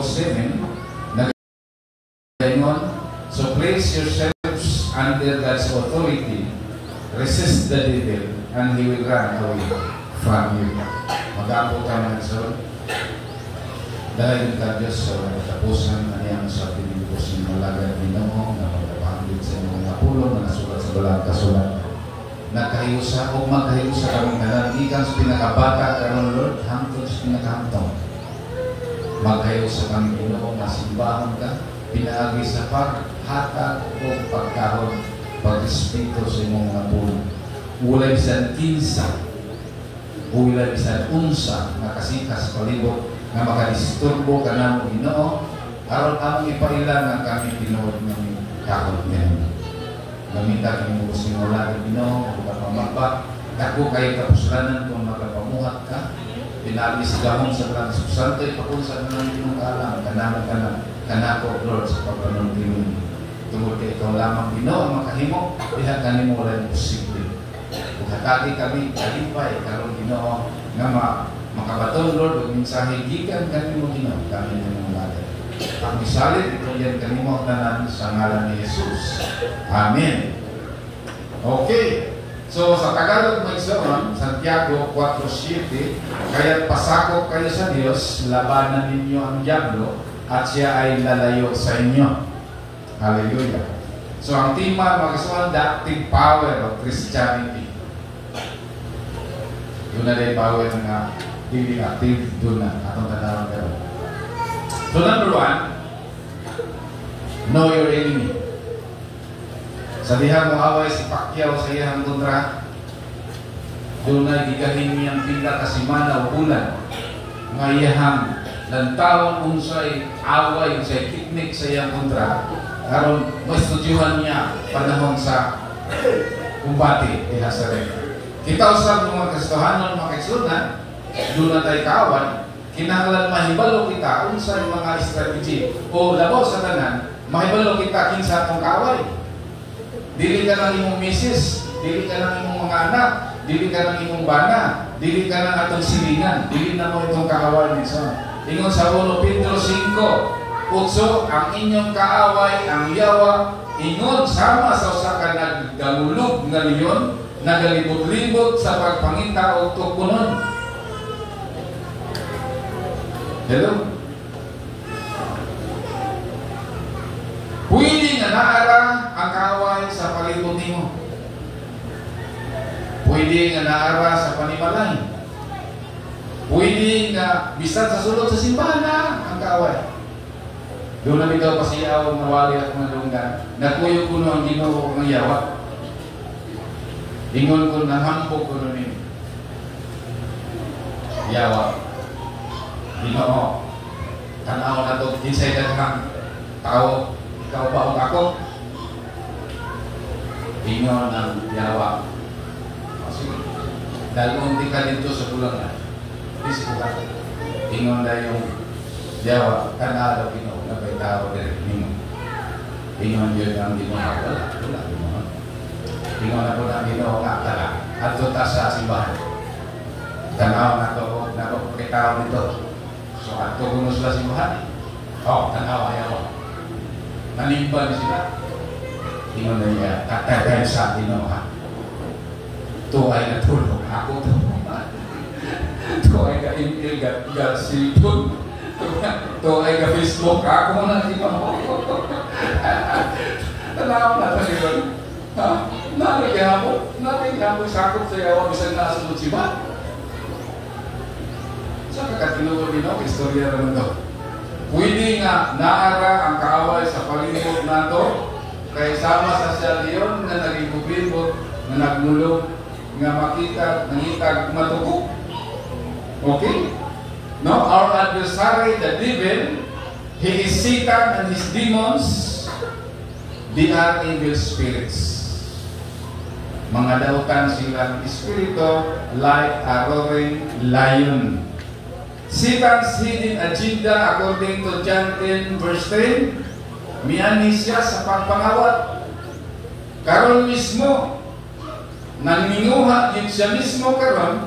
4:7, so place yourselves under God's authority, resist the devil, and he will run away from you. Mag-apo ka man sa dahil ka Diyos sa katapusan na niyang sa pinibos ng malaga ng Ginoo na magpapahambit sa mga pulong na nasulat sa balang kasulat. Nagkahiusa o magkahiusa kami na ikan sa pinakabata karon Lord hangtod sa pinakahantong. Magkahiusa kami Ginoo na simbahan ka, pinaagi sa paghatag o pagkaroon, pag-respeto sa imong mga pulong. Ulay bisan kinsa, ulay bisan unsa nakasikas palibot na makadisturbo ka na mo Ginoo, aron among ipailan nga kami tinuod ng kakot niya. Gamita kini mo simula Ginoo, pagpamagba, dako kay kapusranan kung magapamuhat ka, pinabis gahong sa Brang Santo, ipapunsa na ng Ginoo kaalam, kanako Lord sa pagpanon Ginoo. Tungkol kay ikaw lamang Ginoo ang makahimo, diha kanimo wala posible. Kung hatagi kami, kalipay, karon Ginoo, nga makabaton Lord, ug mensahe gikan kanimo Ginoo, kami ng mga ang misalit, ito yan kanimo tanan sa ngalan ni Jesus. Amen. Okay. So, sa Tagalog may isang, Santiago 4:7, kaya't pasakop kayo sa Diyos, labanan ninyo ang diablo, at siya ay lalayo sa inyo. Hallelujah. So, ang tema, magkasuhan, the active power of Christianity. Doon na rin power na hindi active, doon na. Atong tanawang pero. So, number 1, know your enemy. Sa diha mo away si Pacquiao sa iyang kontra, doon na gigahin niyang pila kasimana o bulan nga iyahang lantawon unsay away, unsay picnic sa iyang kontra, karon maestudyuhan niya panahon sa kumbati diha sa rin. Kita usab mga kastohanon mga kaigsunan, doon na tayo kawan, kinahanglan mahibalo kita unsay mga strategy o labaw sa tanan, mahibalo kita kinsa atong kaaway. Dili ka ng imong misis, dili ka ng imong mga anak, dili ka ng imong bana, dili ka ng atong silingan, dili na mo itong kaaway minsan. Ingon sa 1 Pedro 5:8, ang inyong kaaway, ang yawa, ingon sama sa usa ka nagdangulog nga leon, nagalibot-libot sa pagpangita o tukunon. Hello? Pwede nga naara ang kaaway sa palibot nimo. Pwede nga naara sa panimalay. Pwede nga bisan sa sulod sa simbahan ang kaaway. Doon namin daw pasiyaw ng wali at mga lunggan. Nakuyo ko ang Ginoo ng yawa. Ingon ko na hampog ko nun yawa. Ginoo, tanaw na ito, kinsay daghang tao, ikaw ba o ako? Ingon ang yawa. Sige, dahil kung ka dito sa bulangan, please ko ka. Ingon na yung yawa, tanaw daw Ginoo, nabay tao din. Ingon yun ang Ginoo, wala. Ingon na po ng Ginoo nga tala, at tuta sa simbahan. Tanaw na ito, nakapagkitaw nito. So, ato kung sila simbahan. Tanaw ayaw. Nanimba sila. Ingon na niya, tatagay sa Ginoo ha. Ito ay natulog. Ako ito. Ito ay ka-email, ka-cellphone. Ito ay ka-Facebook. Ako na Ginoo. Tanaw na ito Ginoo. Narinig ako sakop sa yawa bisan na sunod siya. Sa kakatinuod din ako, istorya naman ito. Pwede nga naara ang kaaway sa palibot nato, kay sama sa siya leon na nagigubibot, na nagmulog, nga makita, nangitag matukok. Okay? No? Our adversary, the devil, he is Satan and his demons, they are evil spirits. Mga dautan silang espiritu like a roaring lion. Satan's hidden agenda according to John 10 verse 10, miyani siya sa pagpangawat. Karon mismo, nanginguha yun siya mismo karon,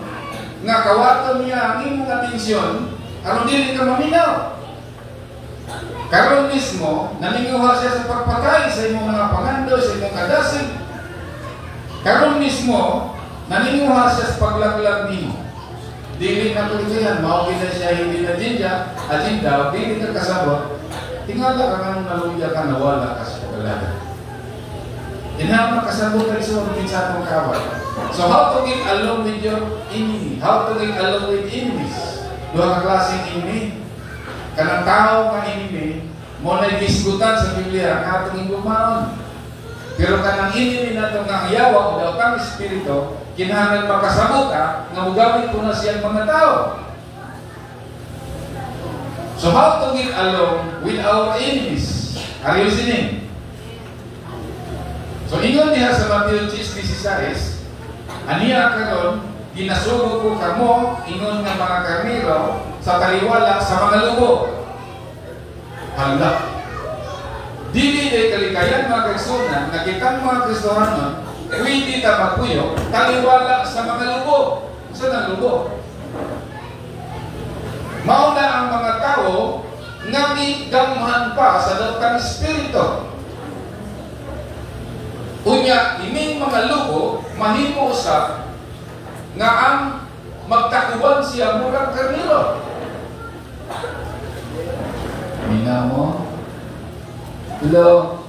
nga kawaton niya ang imong atensyon, aron dili ka maminaw. Karon mismo, naninguha siya sa pagpatay sa imong mga pangandoy, sa imong kadasig. Karon mismo, naninguha siya sa paglaglag nimo. Dili na tuliyan, maugin na siya, hindi na agenda, dili ka kasabot, tingala ka nga naluya ka, nawala ka sa paglalag. Inaman kasabot ka sa mga sa atong kawal. So how to get along with your enemy? How to get along with enemies? Dua ka klaseng enemy. Kanang tao ka enemy, mo na diskutan sa Biblia, ang atong igumaon. Pero kanang enemy na itong ang yawa o daw kang espiritu, kinahanglan makasabot ka, nga mugamit ko na siyang mga tao. So how to get along with our enemies? Are you listening? So ingon diha sa Matthew 10:16, aniya karon ginasugo ko kamo ingon nga mga karnero sa taliwala sa mga lubo. Hala. Dili day kalikayan mga kaigsunan, nakitang mga Kristohanon, pwede ta magpuyo, taliwala sa mga lubo. Saan ang lubo? Mauna ang mga tao nga gigamhan pa sa datang espiritu. Unya, ining mga lubo, mahimo usap nga ang magtakuan siya murang karnero. Mina mo? Hello?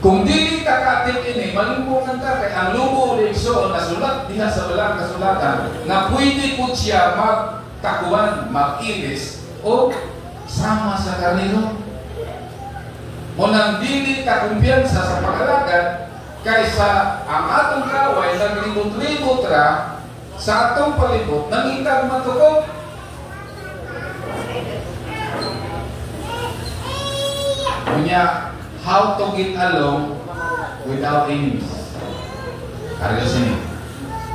Kung dili kakatik ini, malimbungan ka kay ang lubo ulit so, nasulat diha sa walang kasulatan na pwede po siya magtakuan, mag-ilis o sama sa karnero. Munang dili ka kumpiyansa sa pag-alagad kaysa ang atong kaway naglibot-libot ra sa atong palibot nangitag matukod. Kunya, how to get along without enemies? Are you listening?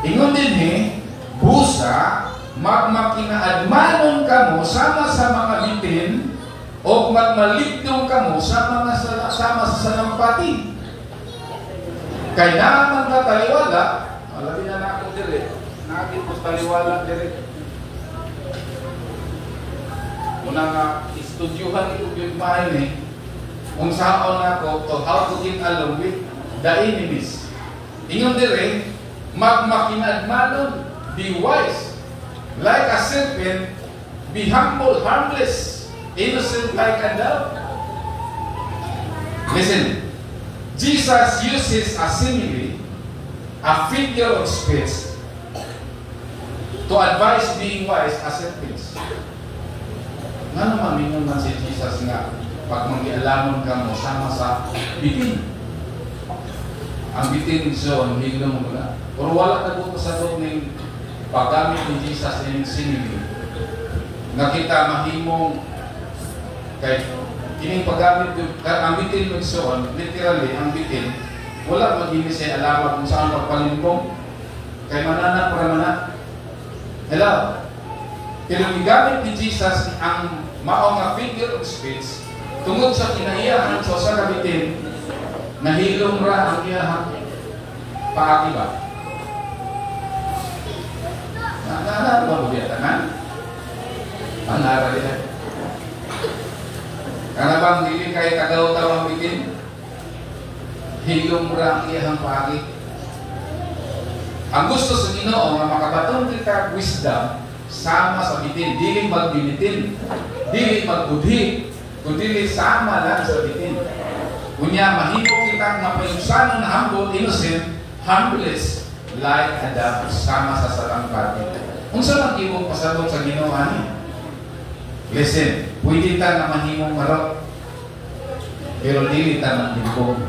Ingon din busa magmakinaadmanon kamo sama sa mga bitin o magmaligdong kamo sama sa sanampati. Kaya naman ka taliwala, alabi na ako dire, natin po taliwala dire. Muna nga, istudyuhan ko yung bahay kung saan ako to how to get along with the enemies. Ingon dire, magmakinaadmanon, be wise, like a serpent, be humble, harmless, innocent like a dove. Listen, Jesus uses a simile, a figure of speech, to advise being wise as serpents. Nga naman, mingon man si Jesus nga, pag mag-ialamon ka mo, sama sa bitin. Ang bitin zone, hilong mo na. Pero wala na po sa doon ng paggamit ni Jesus ng simile. Nakita mahimong kay kining paggamit ang bitin magsoon, literally ang bitin wala mag-inis ay alaman kung saan magpalimbong kay manana para mana. Hello? Pero gigamit ni Jesus ang mao nga figure of speech tungod sa kinaiyahan sa usa ka bitin nahilom ra ang iyahang paagi ba? Naalala ba mo diya tanan? Panara diya. Karena bang dili kay tagaw-tawang bitin, hilom ra ang iyang paagi. Ang gusto sa Ginoo nga makabaton kita wisdom sama sa bitin, dili magbilitin, dili magbudhi, kundi sama lang sa bitin. Kunya mahimo kita mapayusanon na humble, innocent, harmless, like a dove sama sa salampati. Unsa man imong pasabot sa Ginoo ani? Listen, pwede ta na mahimong marot, pero dili ta ng limbong.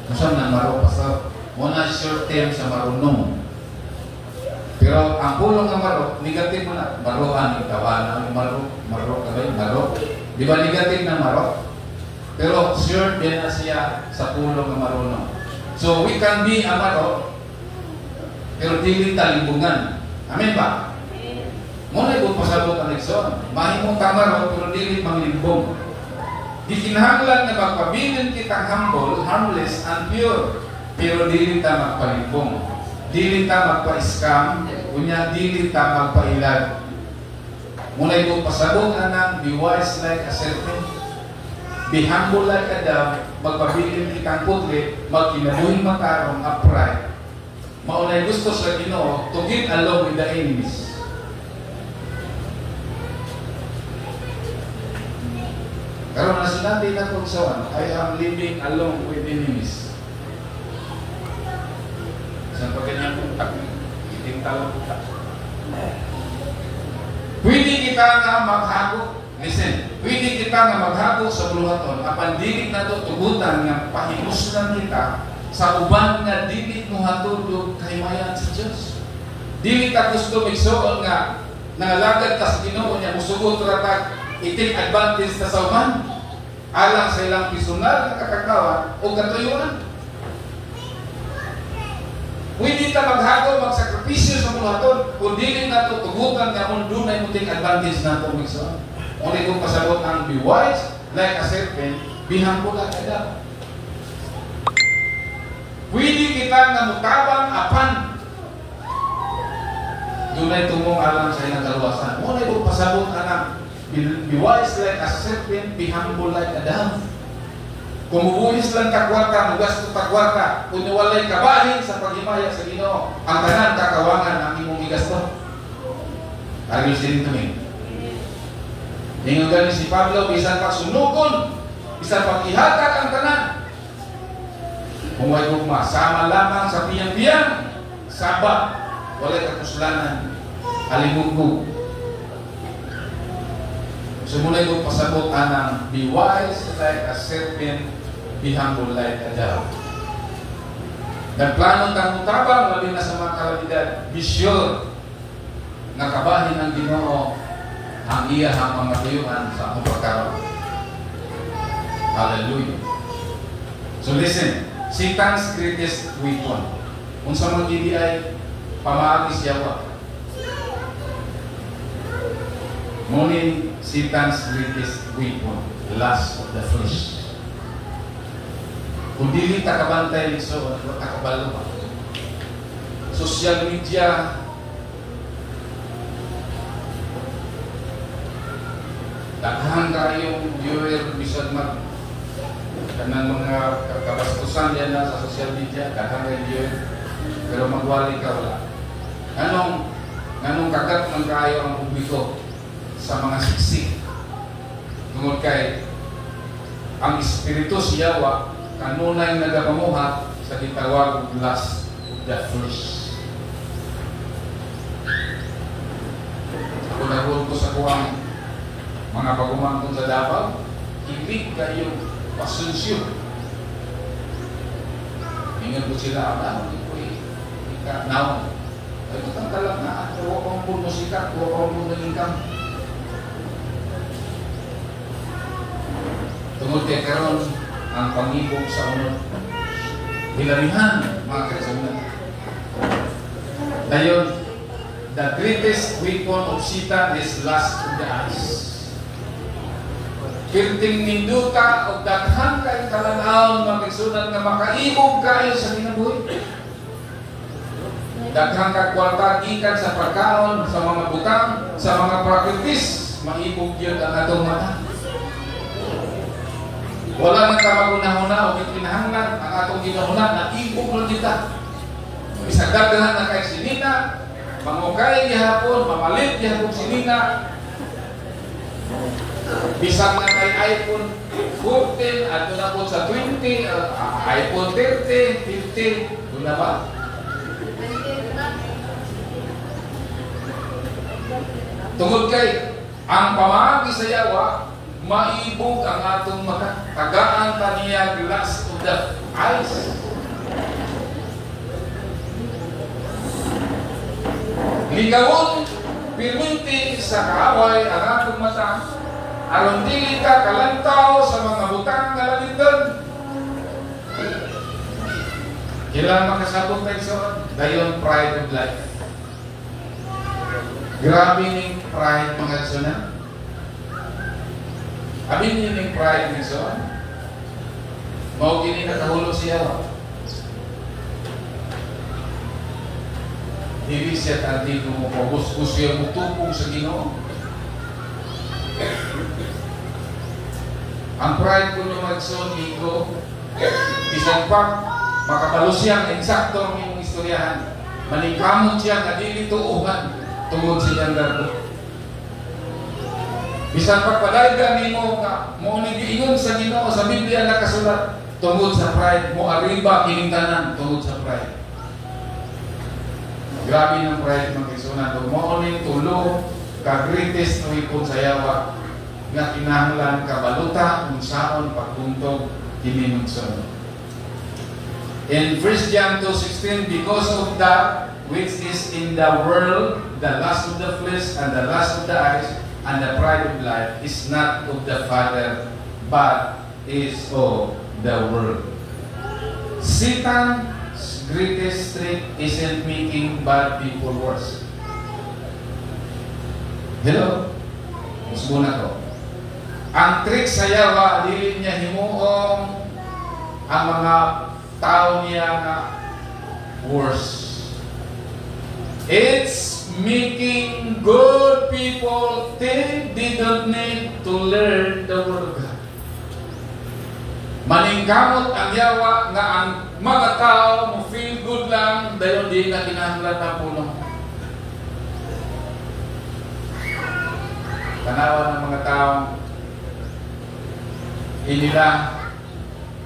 Masam na marot, pastor. Muna short term sa marunong. Pero ang pulong ng marot, negative mo na. Maroan, itawanan, marot, marot. Di ba negative ng marot? Pero short din na siya sa pulong ng marunong. So we can be a marot, pero dili ta limbungan. Amen ba? Muna ikot pasabot ang lekson. Mahimong tamarot pero dili manglimbong. Gikinahanglan na magpabilin kitang humble, harmless, and pure. Pero dili ta magpalimbong. Dili ta magpa-scam. Kunya dili ta magpailag. Muna ito pasabot anang, be wise like a serpent, be humble like a dove, magpabilin ikang putli, magkinabuhin matarong, upright. Maunay gusto sa Ginoo to get along with the enemies. Karon na sinabi na kung saan, I am living along with enemies. Sa pagkanyang puntak, iting talang puntak. Pwede kita nga maghago, listen, pwede kita nga maghago sa buluhaton, apan dili na ito tugutan nga pahimuslan kita sa uban nga dili mo hatulog kahimayan sa Diyos. Dili ta gusto migsuon nga nangalagad ta sa Ginoo niya, musugot ratag i-take advantage ta sa uban alang sa ilang personal na kakagawa o katuyuan. Pwede ta maghago, magsakripisyo sa buluhaton, kung dili na ito tugutan nga mundo na yung take advantage na ito migsuon. Kung itong pasabot ang be wise like a serpent, be humble like a dove. Pwede kita nga mutabang apan doon ay tumong alam sa ilang kaluwasan. Muna itong pasabot anak, be wise like a serpent, be humble like a dove. Kung mubuhis lang takwarta, mugas to takwarta, kung walay kabahin sa paghimaya sa Ginoo, ang tanan kakawangan ang imong igasto. Are you listening to me? Ningon gani si Pablo, bisan pagsunugon, bisan pag-ihatag ang tanan. Kung may gugma, sama lamang sa piyang-piyang, saba, walay kapuslanan, alimugmug. Sumunay kong pasabot anang, be wise like a serpent, be humble like a dove. Nagplanong kang mutabang, labi na sa mga kalamidad, be sure na kabahin ang Ginoo ang iya ang mga tuyuan sa akong pagkaroon. Hallelujah. So listen, Satan's greatest weapon. Kung sa mga ay pamaagis yawa. Ngunit Satan's greatest weapon, lust of the flesh. Kung dili takabantay so takabalo pa. Social media, daghan kayong viewer bisan mag kanang mga kabastusan yan na sa social media, daghan kayong viewer, pero magwali ka wala. Anong kagat ng kayo ang publiko sa mga siksik tungod kay ang espiritu siyawa kanunay nagapamuhat sa gitawag og lust of the flesh. Ako nagulog ko sa kuwang mga pagumangkon sa Davao, hilig kayo pasunsyo. Ingat ko sila, hindi ko ikanaw. Ito kang talag na, huwag kong puno sikat, huwag kong puno income. Tungod kay karon ang pangibog sa unod. Hilarihan, mga kaisunan. Dayon, the greatest weapon of Satan is lust of the eyes. Pirting ninduta o daghan kay kalanaon, mga kaisunan, nga makaibog kayo sa kinabuhi. Daghang kagwarta gikan sa pagkaon, sa mga butang, sa mga praktis, maibog yun ang atong mata. Wala nang kamagunahuna o kinahanglan ang atong ginahuna na ibog lang kita. Bisag daghan na kay sinina, mangukay gihapon, mamalit gihapon sinina. Bisag na kay iPhone 14 at na po sa 20, iPhone 30, 50, doon na ba? Tungod kay ang pamagi sa yawa, maibog ang atong mata. Tagaan ta niya glass of the eyes. Ligawon pirminti sa kaaway ang atong mata. Aron dili ka kalantaw sa mga butang nga lalindon. Kailangan makasabot tayo sa dayon pride of life. Grabe ning pride mga sunan. Abin niyo ning pride mga sunan. Mao gini nakahulog siya. Dili siya tanti mo paguskus siya mutupong sa Ginoo. Ang pride ko nyo magsun, ego, bisan pa, makabalo siya, insakto ang iyong istoryahan. Maningkamot siya, nga dili tuuhan, tungod sa iyang darbo. Bisan pagpadaygan nimo nga mo ni giingon sa Ginoo sa Biblia nakasulat tungod sa pride mo ariba kining tanan tungod sa pride. Grabe ng pride mga kisunan to. Mo ning tulo ka greatest no ipon sa yawa nga kinahanglan kabaluta kung saon pagtuntog kini mungson. In 1 John 2:16, because of that which is in the world, the lust of the flesh and the lust of the eyes and the pride of life is not of the Father, but is of the world. Satan's greatest trick isn't making bad people worse. Hello? Mas muna ko. Ang trick sa yawa, dili niya himuong ang mga tao niya na worse. It's making good people think they don't need to learn the Word of God. Maningkamot ang yawa nga ang mga tao mo feel good lang dahil di na kinahanglan ng pulong. Tanawa ng mga tao inila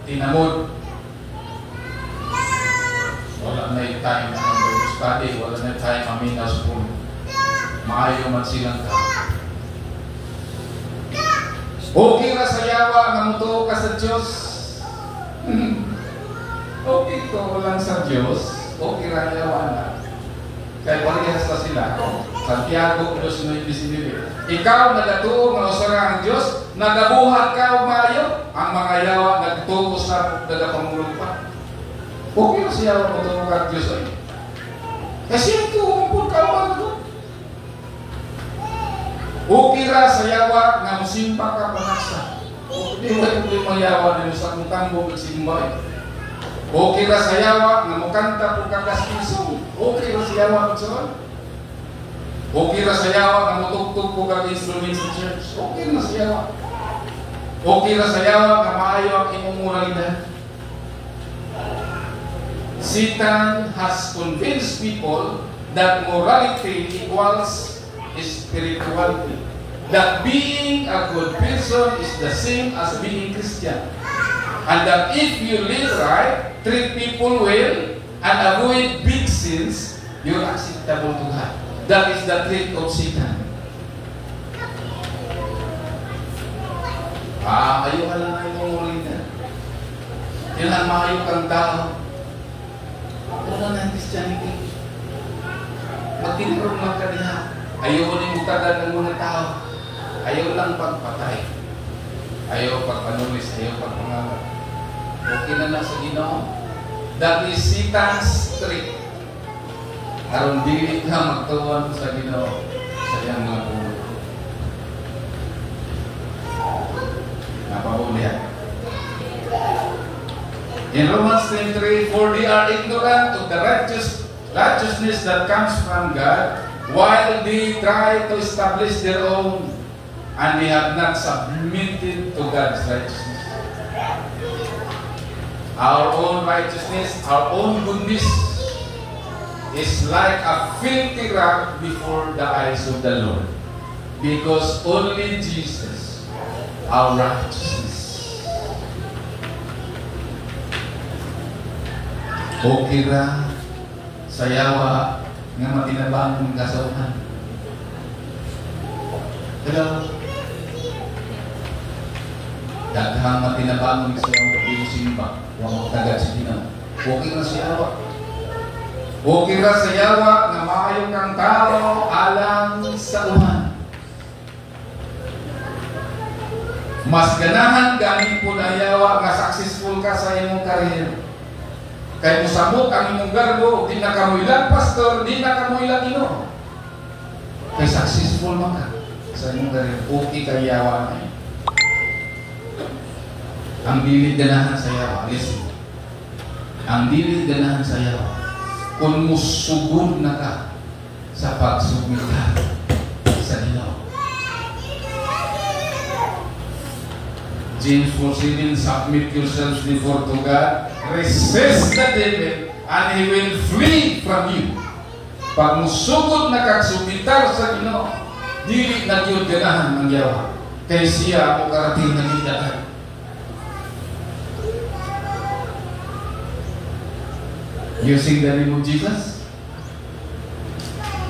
tinamod. Wala na yung time na Bible study, wala na yung time aminaw sa puno. Maayo man silang tao. Okay na sa yawa nga mutuo ka sa Diyos. Okay ko lang sa Diyos. Okay na yawa na. Kaya parehas na sila. Santiago 2:19. Ikaw nagatuo nga usara ang Diyos, nagabuhat ka o maayo, ang mga yawa nagtuo sa nagapamulong pa. Okay na siya ang mutuo ka ang Diyos ay. Kasi ito, umpun ka o ano. Okay ra sa yawa nga musimpa ka panaksa. Hindi mo yung mayawa na sa mong tanggong magsimba eh. Okay ra sa yawa nga mukanta po kakaspiso. Okay ra sa yawa magsawan. Okay ra sa yawa nga mutugtog po kag-instrument sa church. Okay na sa yawa. Okay ra sa yawa nga maayo ang imong moralidad. Satan has convinced people that morality equals spirituality. That being a good person is the same as being Christian. And that if you live right, treat people well, and avoid big sins, you're acceptable to God. That is the trick of Satan. Ayaw ka lang ay mumulina. Yan ang maayo kang tao. Wala na ang Christianity. Magtinurong lang ka niya. Ayaw na yung mutagan ng mga tao. Ayaw lang pagpatay. Ayaw pagpanulis. Ayaw pagpangalat. Okay na lang sa Ginoo. That is Satan's trick. Karon dili ka magtuwan sa Ginoo sa iyang mga puno. Napabulihan. In Romans 10:3, for they are ignorant of the righteousness that comes from God, while they try to establish their own, and they have not submitted to God's righteousness. Our own righteousness, our own goodness is like a filthy rag before the eyes of the Lord, because only Jesus, our righteousness. Okay ra sa yawa nga matinabang ng kasauhan. Hello? Daghang matinabang ng siyang pagbisimba. Huwag magtagad si Ginoo. Okay ra sa yawa. Okay ra sa yawa nga maayo kang tao alang sa uman. Mas ganahan ganin po na yawa nga successful ka sa imong career. Kaya musamot ang imong garbo, di na kamoy lang pastor, di na kamoy lang Ginoo. Kaya successful man ka sa imong career. Okay kay yawa na yun. Ang dili ganahan sa yawa, listen. Ang dili ganahan sa yawa, kung musugod na ka sa pagsugod ka sa Ginoo. James 4:7, submit yourselves therefore to God, resist the devil, and he will flee from you. Pag musugod na kagsubitar sa Ginoo, dili na gyud ganahan ang yawa, kay siya ako karating na gidagan. Using the name of Jesus.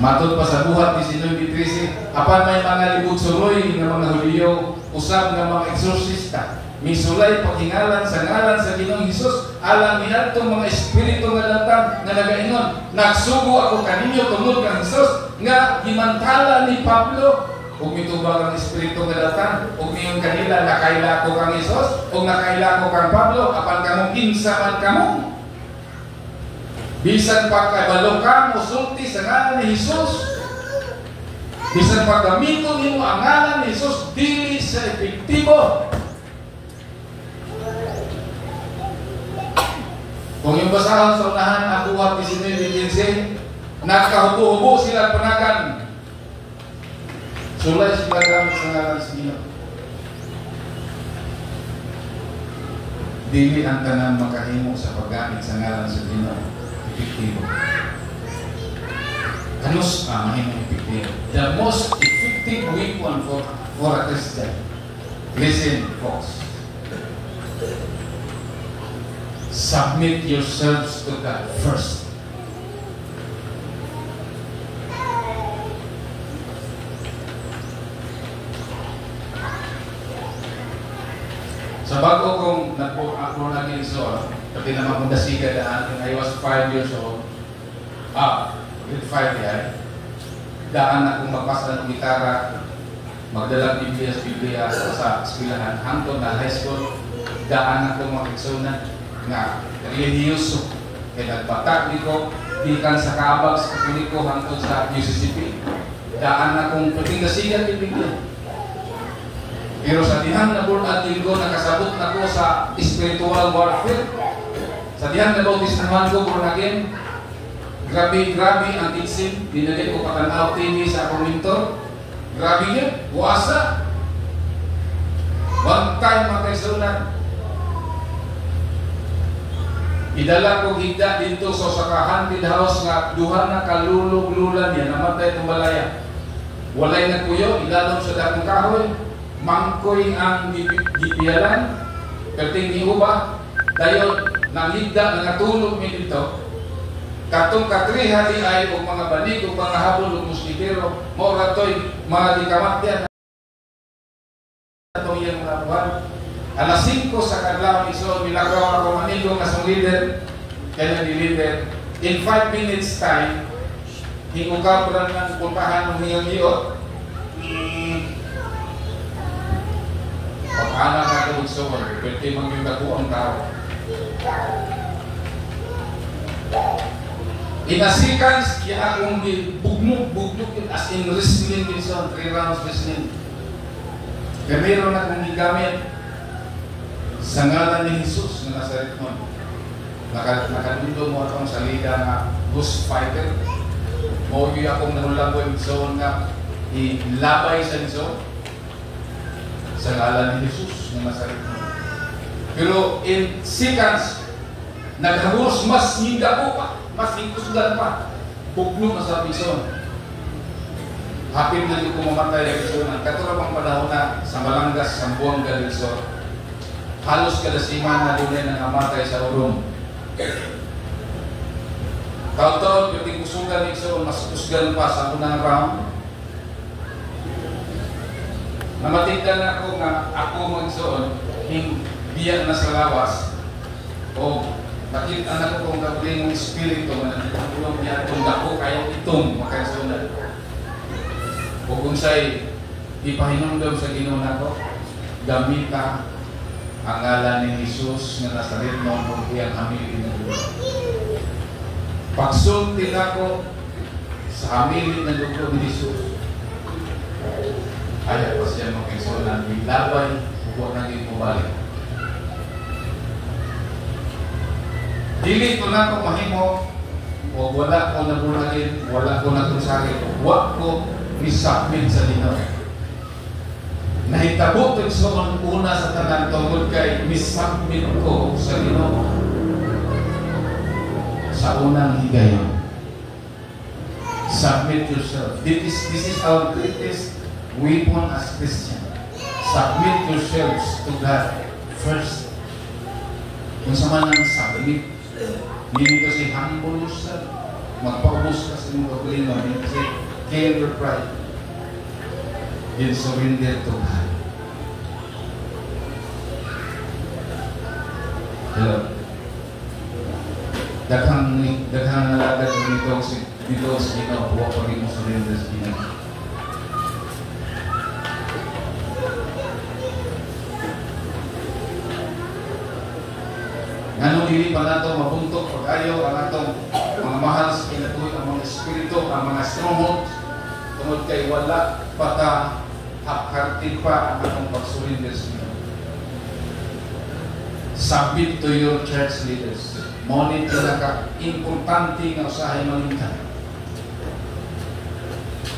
Matod pa sa buhat ni Sinoy Bitrisi, apan may mga libog suroy ng mga Huliyo, usab ng mga eksorsista, misulay paghingalan sa ngalan sa Ginoong Hesus, alang niadtong mga espiritu nga datang nga nagaingon, nagsugo ako kaninyo tungod kang Hesus, nga gimantala ni Pablo, ug mitubag ang espiritu nga datang, ug niyon kanila nakaila ko kang Hesus, ug nakaila ko kang Pablo, apan kamong kinsa man kamo. Bisan pagkabalo ka, musulti sa ngalan ni Jesus. Bisan paggamito nimo ang ngalan ni Jesus, dili sa epektibo. Kung yung basahan sa unahan, ang buhat ni Sinoy Bitrisi, nagkahubo-hubo sila panagan. Sulay sila gamit sa ngalan sa Ginoo. Dili ang tanan makahimo sa paggamit sa ngalan sa Ginoo epektibo. Kanus mahimong epektibo. The most effective weapon for a Christian. Listen, folks. Submit yourselves to God first. Sa bago kong ako naging so, pati naman kong dasiga daan, when I was 5 years old, grade 5 yan, daan akong magbasa ng gitara, magdalang Biblia sa eskwelahan, hangtod na high school, daan akong makiksunan nga religiyoso, kaya nagbatak ko, dikan sa kabag sa ko hangtod sa UCCP, daan akong pwedeng dasiga ng Biblia. Pero sa dihan na born again ko, nakasabot na ko sa spiritual warfare. Sa dihan na bautismuhan ko, born again, grabe ang teaching. Dinali ko katanaw TV sa akong mentor. Grabe yun, buwasa. One time makaisaunat. Idala ko higda dito sa haunted house nga duha na kalulog-lulan yan, namatay itong balaya. Walay nagpuyo, ilalong sa dakong kahoy. Mangkoy ang gipiyalan, perting giuba, dayon nanghigda nga natulog mi dito. Katong katriha di ay og mga banig ug mga habol ug muskitero, mao ra toy mga dikamatyan. Atong iyang mga buwan. Alas 5 sa kadlaw iso milagaw ako manigo nga song leader, kaya ni leader. In 5 minutes time, hingugaw ra nang puntahan ng iyang iyot. Pag-anak na ito magsuon, pwede mag-yung ang tao. In a seconds, kaya akong bugnok, as in wrestling din sa 3 rounds wrestling. Kaya meron akong gigamit sa ngalan ni Jesus na nasa ritmon. Nakadundo mo akong salida na ghost fighter. Mawagi akong nanulaboy zone nga ilabay sa zone. Sa ngalan ni Jesus na nasa ritmon. Pero in seconds, naghabulos mas hinga pa, mas hingkusgan pa. Bugno na sa bison. Hapin na yung kumamatay ang bison. Ang katurang panahon na sa Malangas, Sambuanga del Sur. Halos kada simana doon ay nangamatay sa urong. Taon-taon, yung tingkusugan ni Bison, mas kusgan pa sa unang round. Namatigdan ako nga ako magsuon, biyak na sa lawas, o nakita na ko kung gagawin ng espiritu na nagtulong niya itong dako kaya itong makasunan. O kung sa'y ipahinungdom sa Ginoo nako, gamita ang ngalan ni Jesus na nasa ritmo kung iyang hamilin ng dugo. Pagsulti nako sa hamilin ng dugo ni Jesus, ayaw pa siya makisunan, ilabay, huwag naging pumalik. Dili ko na ko mahimo o wala ko nabunagin, wala ko natusakit, huwag ko isubmit sa Ginoo. Nahitabo ito sa una sa tanan tungkol kay misubmit ko sa Ginoo sa unang higayon. Submit yourself. This is our greatest weapon as Christian. Submit yourselves to God first. Kung sa man ang submit, hindi kasi humble yourself. Magpaubos ka sa inyong problema. Hindi kasi kill your pride. Then surrender to God. Hello. Daghang nalagad dito sa Ginoo, huwag pa rin mo surrender sa Ginoo. Ganun dili pa nato mabuntok pag-ayaw ang atong mga mahal sa kinatuloy, ang mga espiritu, ang mga strongholds, tungod kay wala pata hapkartin pa ang atong pag-surrender sa Ginoo. Submit to your church leaders. Monit pinaka-importante nga usahay malingkan.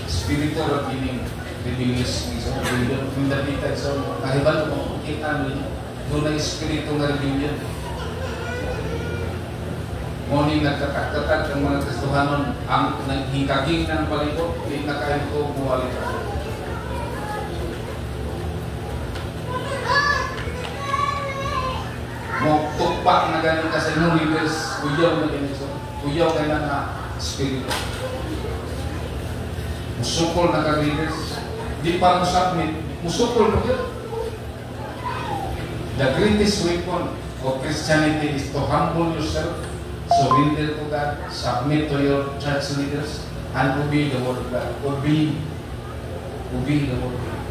Spiritual of giving rebellious ng isang rebellion. Kung dapita isang kahibal kung kita mo doon ang espiritu ng rebellion. Monit nagkatak-katak ng mga Kristohanon ang naghikaging ng palibot, hindi na kayo ito buwalik. Mo tukpak na galing ka sa inyong leaders, kuyaw na ganito, kuyaw ka na na spirito. Musukol na ka-leaders, di pa mo submit, musukol mo yun. The greatest weapon of Christianity is to humble yourself, surrender to God, submit to your church leaders, and obey the word of God. Obey the word of God.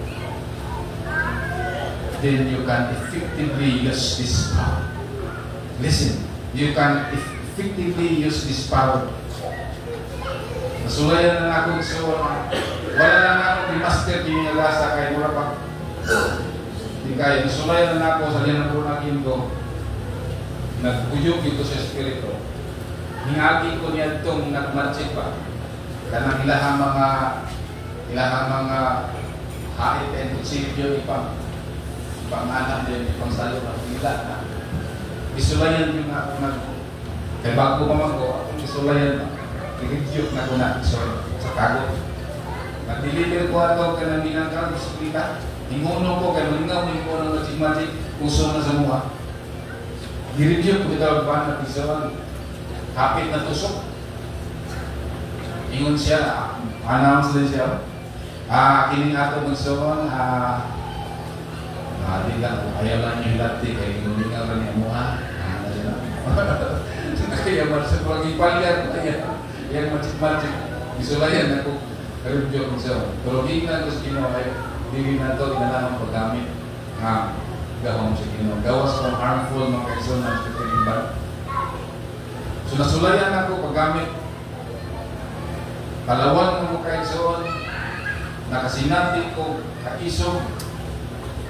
Then you can effectively use this power. Listen, you can effectively use this power. Nasulayan na ako sa wala lang ako ni Master Pinilasa kay mura pa. Di kaya, nasulayan na ako sa liyan po nakin ko. Nagpuyog ito sa Espiritu. Hingagi ko niya itong nagmarchit pa. Kanang ilahang mga hait and silbyo ipang pangalan din, ipang sayo na pila na. Isulayan yung ako kay bago pa man ko, isulayan na. Nag-rebuke na ko na sa kagot. Nag-deliver ko ato ka ng minangkang disiplina. Hinguno ko kay malingaw ko ng magic puso na sa mukha. Di-rebuke ko ito ba na pisawan. Kapit na tusok. Ingon siya, announce din siya. Kining ato magsawan, di lang, ayaw lang yung hilati kay lumingaw lang yung mukha. Kaya marasa ko lagi palyar, yan magic. Isulayan ako, review ko siya. Pero di na gusto kinawa, hindi na ito inalamang paggamit. Gawang siya kinawa. Gawas kong harmful mga kaison na sa kanilang. So nasulayan ako paggamit. Kalawan ng mga kaison, nakasinati ko, kaisog,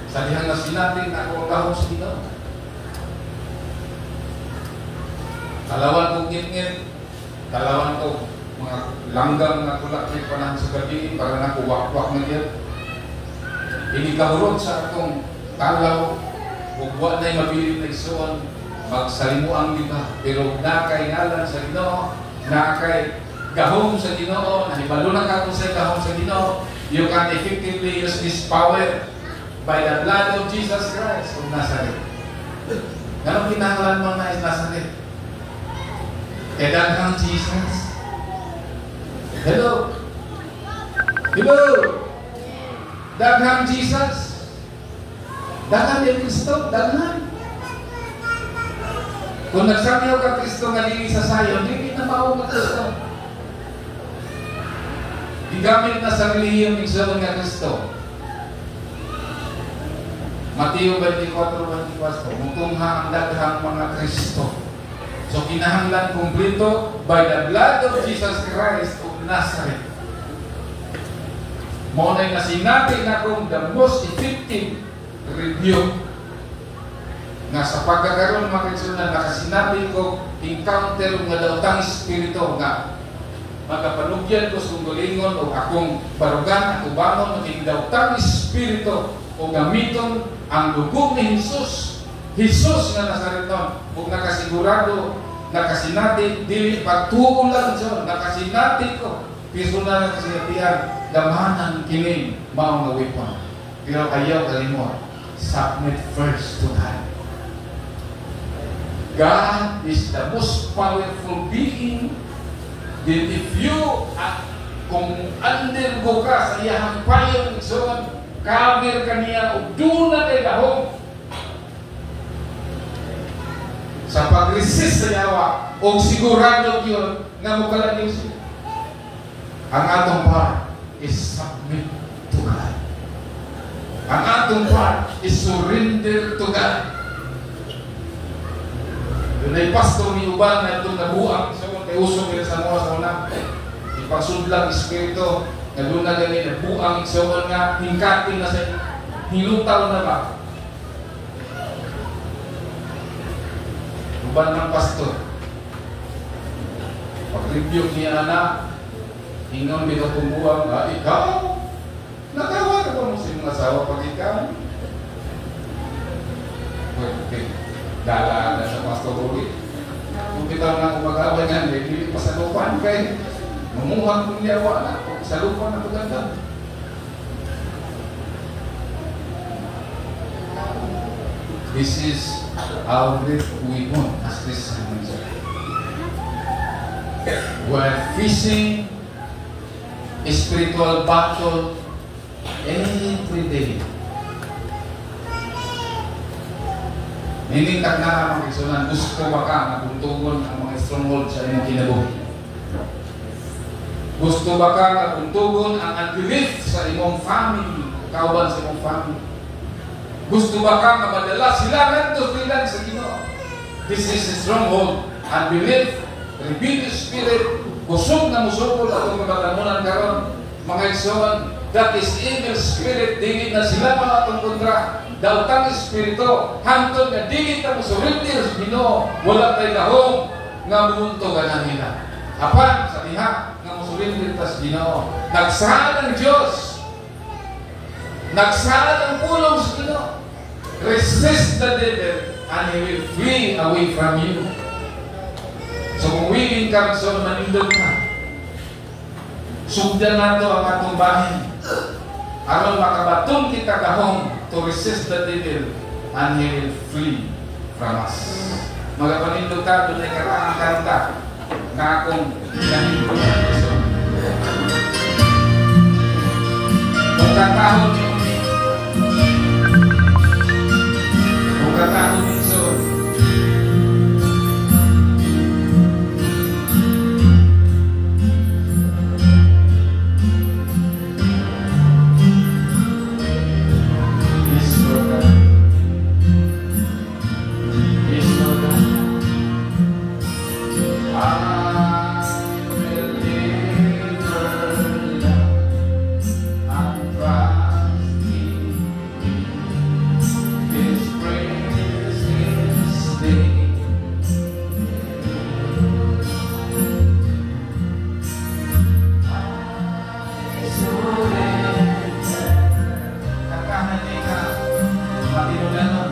sa dihang nasinatin ako ang kahong sa Ginoo. Kalawan ko ngit-ngit, kalawan ko mga langgang na kulakit panahon sa gabi para na ko wak-wak na yan. Inikahurot sa akong kalaw, huwag na'y mabilit na isuon, magsalimuang di ba? Pero nakay ngalan sa Ginoo, nakay gahong sa Ginoo, nahibalo na ka kung sa gahong sa Ginoo, you can effectively use this power by the blood of Jesus Christ of Nazareth. Ganong kinahanglan mo na is Nazareth? E daghang Jesus. Hello? Hello? Daghang Jesus. Daghang yung Kristo. Daghang. Kung nagsakyaw ka Kristo nga dili sa sayo, hindi na mao ka Kristo. Igamit na sa relihiyong igsoon nga Kristo. Mateo 24:24, mutungha ang daghang mga Kristo. So kinahanglan kumplito by the blood of Jesus Christ of Nazareth. Mo na nasinati na kung the most effective review nga sa pagkakaroon mga kaigsunan nakasinabi ko encounter nga daotang espiritu nga makapanugyan ko sa gulingon o akong barugan, ako bangon ng daotang espiritu o gamiton ang dugo ni Jesus. Jesus nga Nazareton, kung nakasigurado, nakasinati, dili pagtuon lang siya, nakasinati ko, personal na kasinatihan, damanan kining maong nawipon. Pero ayaw kalimot, submit first to God. God is the most powerful being. Then if you, kung undergo ka sa iyang payong igsoon, kabir ka niya, o doon na kay dahong, sa pag-resist sa yawa, o sigurado yun, nga mo kalagin siya. Ang atong part is submit to God. Ang atong part is surrender to God. Doon ay pastor ni Uban na itong nabuang sa mga usong nila sa mga sa una. Ipagsudlang Espiritu na doon na ganyan, nabuang sa mga nga, hingkating na sa hinutaw na ba? Uban ng pastor. Pag-review niya na, ingon dito pumbuang, ikaw, nagawa ka ba mo sa mga asawa pag ikaw? Dala na sa pastor ulit. Kung kita na kumagawin yan, hindi pa sa lupan kay mamuhang kong yawa na, sa lupan na paganda. This is our great we want as Christians. We're facing a spiritual battle every day. Ninintag na mga kisunan, gusto ba ka na buntugon ang mga stronghold sa inyong kinabuhi? Gusto ba ka na buntugon ang unbelief sa imong family, kauban sa imong family? Gusto ba ka na madala sila nandito bilang sa Ginoo? This is a stronghold, unbelief, rebellious spirit, busog na musukol at magkatamunan karon. Mga kisunan, that is evil spirit, dili na sila mga itong kontra. Dautang Espiritu, hantod nga dili ta mo surrender sa Ginoo, wala tay lahong nga mumunto ganan nila. Apan sa diha nga mo surrender ta sa Ginoo, nagsaad ang Dios, nagsaad ang pulong sa Ginoo. Resist the devil and he will flee away from you. So kung willing ka so manindog ka, sugdan nato ang atong bahin aron makabaton kita kahong to resist the devil and he will flee from us. Mga panindog ka, doon ay karaang kanta na akong nanindog na gusto. Kung katahon niyo, kung katahon niyo, Matino na